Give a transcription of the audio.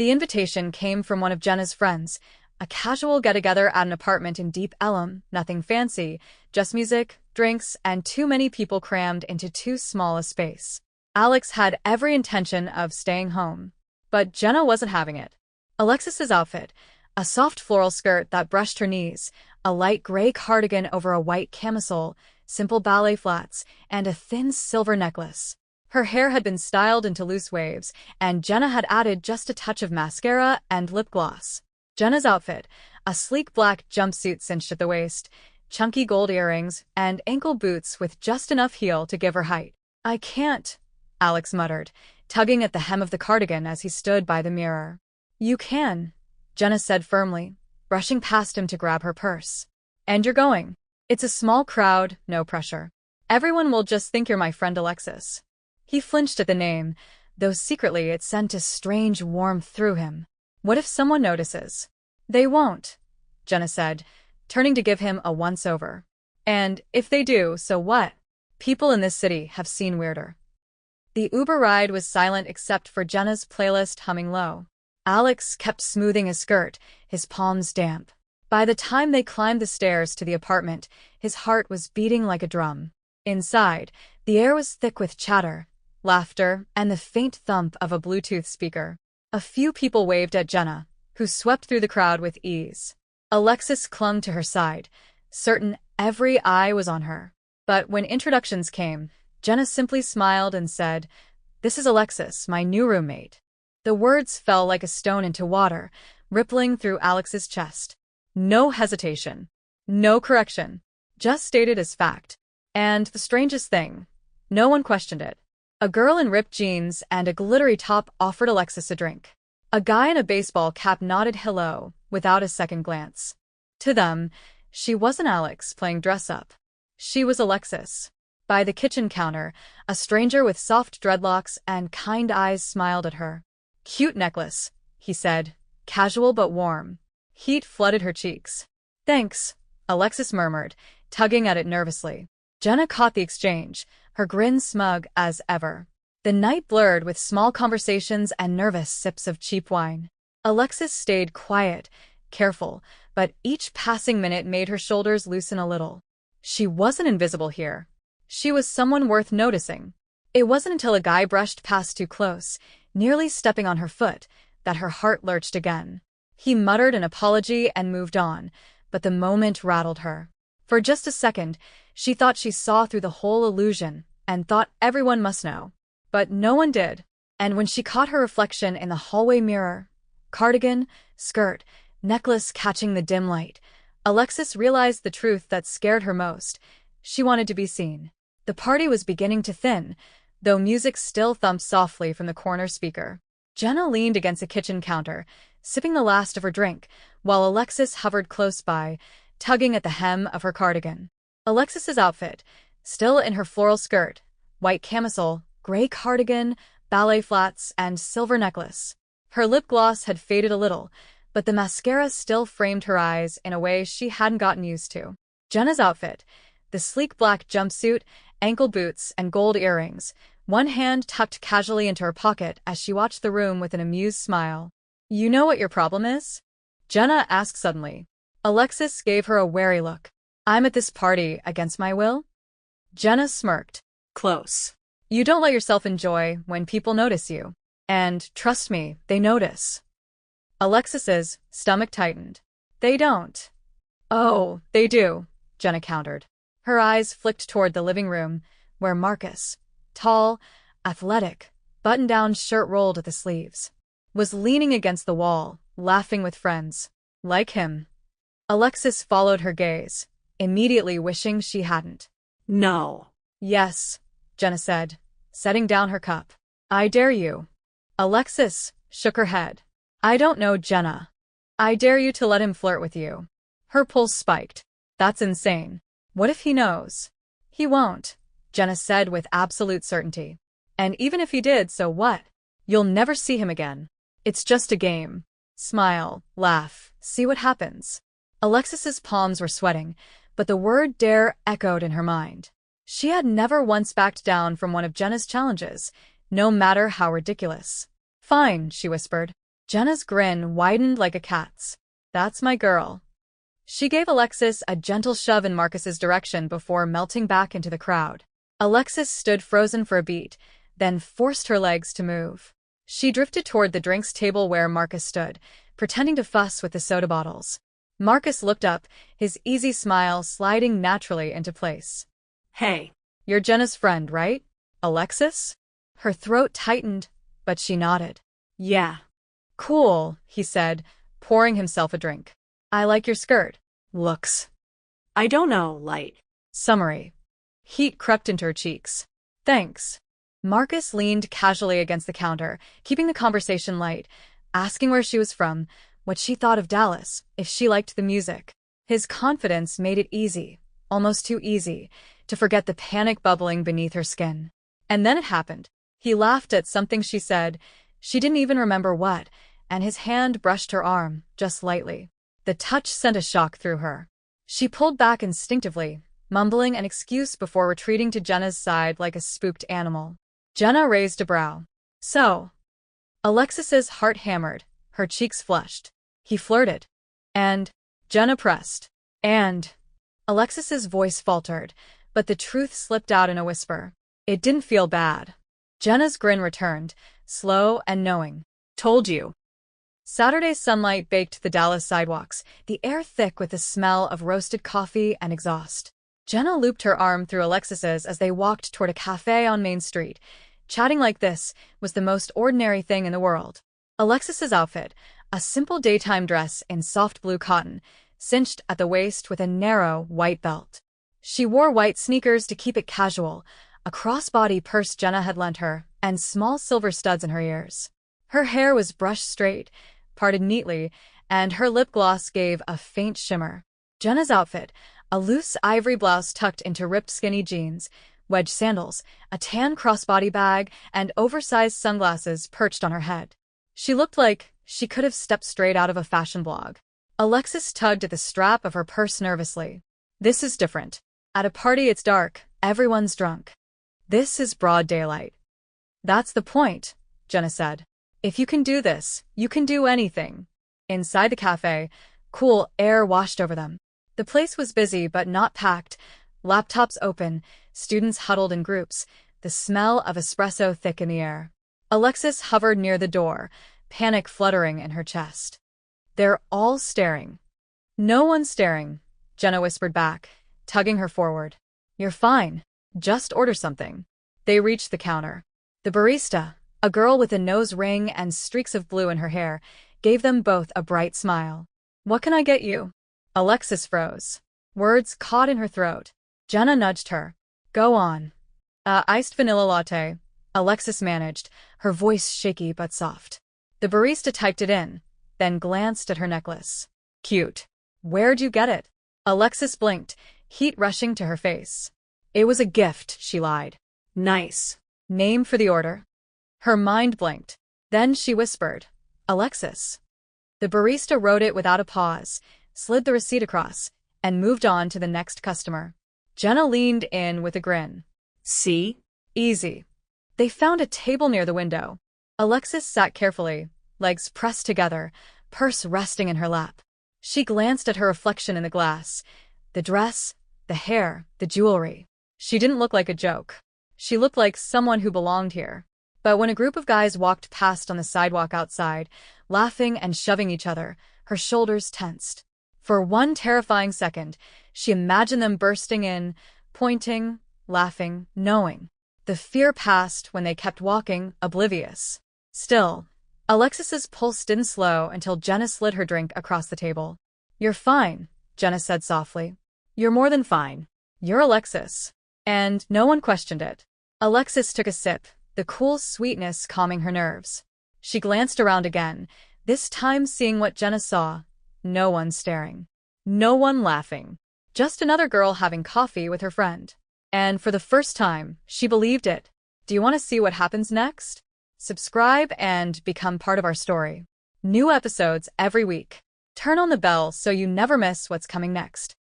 The invitation came from one of Jenna's friends, a casual get-together at an apartment in Deep Ellum, nothing fancy, just music, drinks, and too many people crammed into too small a space. Alex had every intention of staying home, but Jenna wasn't having it. Alexis's outfit, a soft floral skirt that brushed her knees, a light gray cardigan over a white camisole, simple ballet flats, and a thin silver necklace. Her hair had been styled into loose waves, and Jenna had added just a touch of mascara and lip gloss. Jenna's outfit, a sleek black jumpsuit cinched at the waist, chunky gold earrings, and ankle boots with just enough heel to give her height. "I can't," Alex muttered, tugging at the hem of the cardigan as he stood by the mirror. "You can," Jenna said firmly, brushing past him to grab her purse. "And you're going. It's a small crowd, no pressure. Everyone will just think you're my friend Alexis." He flinched at the name, though secretly it sent a strange warmth through him. "What if someone notices?" "They won't," Jenna said, turning to give him a once-over. "And if they do, so what? People in this city have seen weirder." The Uber ride was silent except for Jenna's playlist humming low. Alex kept smoothing his skirt, his palms damp. By the time they climbed the stairs to the apartment, his heart was beating like a drum. Inside, the air was thick with chatter, laughter, and the faint thump of a Bluetooth speaker. A few people waved at Jenna, who swept through the crowd with ease. Alexis clung to her side, certain every eye was on her. But when introductions came, Jenna simply smiled and said, "This is Alexis, my new roommate." The words fell like a stone into water, rippling through Alex's chest. No hesitation. No correction. Just stated as fact. And the strangest thing, no one questioned it. A girl in ripped jeans and a glittery top offered Alexis a drink. A guy in a baseball cap nodded hello, without a second glance. To them, she wasn't Alex playing dress-up. She was Alexis. By the kitchen counter, a stranger with soft dreadlocks and kind eyes smiled at her. "Cute necklace," he said, casual but warm. Heat flooded her cheeks. "Thanks," Alexis murmured, tugging at it nervously. Jenna caught the exchange, her grin smug as ever. The night blurred with small conversations and nervous sips of cheap wine. Alexis stayed quiet, careful, but each passing minute made her shoulders loosen a little. She wasn't invisible here. She was someone worth noticing. It wasn't until a guy brushed past too close, nearly stepping on her foot, that her heart lurched again. He muttered an apology and moved on, but the moment rattled her. For just a second, she thought she saw through the whole illusion, and thought everyone must know. But no one did. And when she caught her reflection in the hallway mirror, cardigan, skirt, necklace catching the dim light, Alexis realized the truth that scared her most. She wanted to be seen. The party was beginning to thin, though music still thumped softly from the corner speaker. Jenna leaned against a kitchen counter, sipping the last of her drink, while Alexis hovered close by, tugging at the hem of her cardigan. Alexis's outfit, still in her floral skirt, white camisole, gray cardigan, ballet flats, and silver necklace. Her lip gloss had faded a little, but the mascara still framed her eyes in a way she hadn't gotten used to. Jenna's outfit, the sleek black jumpsuit, ankle boots, and gold earrings, one hand tucked casually into her pocket as she watched the room with an amused smile. "You know what your problem is?" Jenna asked suddenly. Alexis gave her a wary look. "I'm at this party against my will?" Jenna smirked. "Close. You don't let yourself enjoy when people notice you. And, trust me, they notice." Alexis's stomach tightened. "They don't." "Oh, they do," Jenna countered. Her eyes flicked toward the living room, where Marcus, tall, athletic, button-down shirt rolled at the sleeves, was leaning against the wall, laughing with friends. Like him. Alexis followed her gaze, immediately wishing she hadn't. "No." "Yes," Jenna said, setting down her cup. "I dare you." Alexis shook her head. "I don't know Jenna. I dare you to let him flirt with you." Her pulse spiked. "That's insane. What if he knows?" "He won't," Jenna said with absolute certainty. "And even if he did, so what? You'll never see him again. It's just a game. Smile, laugh, see what happens." Alexis's palms were sweating, but the word dare echoed in her mind. She had never once backed down from one of Jenna's challenges, no matter how ridiculous. "Fine," she whispered. Jenna's grin widened like a cat's. That's my girl. She gave Alexis a gentle shove in Marcus's direction before melting back into the crowd. Alexis stood frozen for a beat, then forced her legs to move. She drifted toward the drinks table where Marcus stood, pretending to fuss with the soda bottles. Marcus looked up, his easy smile sliding naturally into place. Hey. You're Jenna's friend, right? Alexis? Her throat tightened, but she nodded. Yeah. Cool, he said, pouring himself a drink. I like your skirt. Looks. I don't know, light. Summery. Heat crept into her cheeks. Thanks. Marcus leaned casually against the counter, keeping the conversation light, asking where she was from, what she thought of Dallas, if she liked the music. His confidence made it easy, almost too easy, to forget the panic bubbling beneath her skin. And then it happened. He laughed at something she said. She didn't even remember what, and his hand brushed her arm, just lightly. The touch sent a shock through her. She pulled back instinctively, mumbling an excuse before retreating to Jenna's side like a spooked animal. Jenna raised a brow. So? Alexis's heart hammered, her cheeks flushed. He flirted. And? Jenna pressed. And? Alexis's voice faltered, but the truth slipped out in a whisper. It didn't feel bad. Jenna's grin returned, slow and knowing. Told you. Saturday's sunlight baked the Dallas sidewalks, the air thick with the smell of roasted coffee and exhaust. Jenna looped her arm through Alexis's as they walked toward a cafe on Main Street. Chatting like this was the most ordinary thing in the world. Alexis's outfit, a simple daytime dress in soft blue cotton, cinched at the waist with a narrow white belt. She wore white sneakers to keep it casual, a crossbody purse Jenna had lent her, and small silver studs in her ears. Her hair was brushed straight, parted neatly, and her lip gloss gave a faint shimmer. Jenna's outfit, a loose ivory blouse tucked into ripped skinny jeans, wedge sandals, a tan crossbody bag, and oversized sunglasses perched on her head. She looked like she could have stepped straight out of a fashion blog. Alexis tugged at the strap of her purse nervously. This is different. At a party it's dark, everyone's drunk. This is broad daylight. That's the point, Jenna said. If you can do this, you can do anything. Inside the cafe, cool air washed over them. The place was busy but not packed, laptops open, students huddled in groups, the smell of espresso thick in the air. Alexis hovered near the door, panic fluttering in her chest. They're all staring. No one's staring, Jenna whispered back, tugging her forward. You're fine. Just order something. They reached the counter. The barista, a girl with a nose ring and streaks of blue in her hair, gave them both a bright smile. What can I get you? Alexis froze. Words caught in her throat. Jenna nudged her. Go on. Iced vanilla latte. Alexis managed, her voice shaky but soft. The barista typed it in, then glanced at her necklace. Cute. Where'd you get it? Alexis blinked, heat rushing to her face. It was a gift, she lied. Nice. Name for the order? Her mind blinked. Then she whispered, Alexis. The barista wrote it without a pause, slid the receipt across, and moved on to the next customer. Jenna leaned in with a grin. See? Easy. They found a table near the window. Alexis sat carefully, legs pressed together, purse resting in her lap. She glanced at her reflection in the glass. The dress, the hair, the jewelry. She didn't look like a joke. She looked like someone who belonged here. But when a group of guys walked past on the sidewalk outside, laughing and shoving each other, her shoulders tensed. For one terrifying second, she imagined them bursting in, pointing, laughing, knowing. The fear passed when they kept walking, oblivious. Still, Alexis's pulse didn't slow until Jenna slid her drink across the table. You're fine, Jenna said softly. You're more than fine. You're Alexis. And no one questioned it. Alexis took a sip, the cool sweetness calming her nerves. She glanced around again, this time seeing what Jenna saw. No one staring. No one laughing. Just another girl having coffee with her friend. And for the first time, she believed it. Do you want to see what happens next? Subscribe and become part of our story. New episodes every week. Turn on the bell so you never miss what's coming next.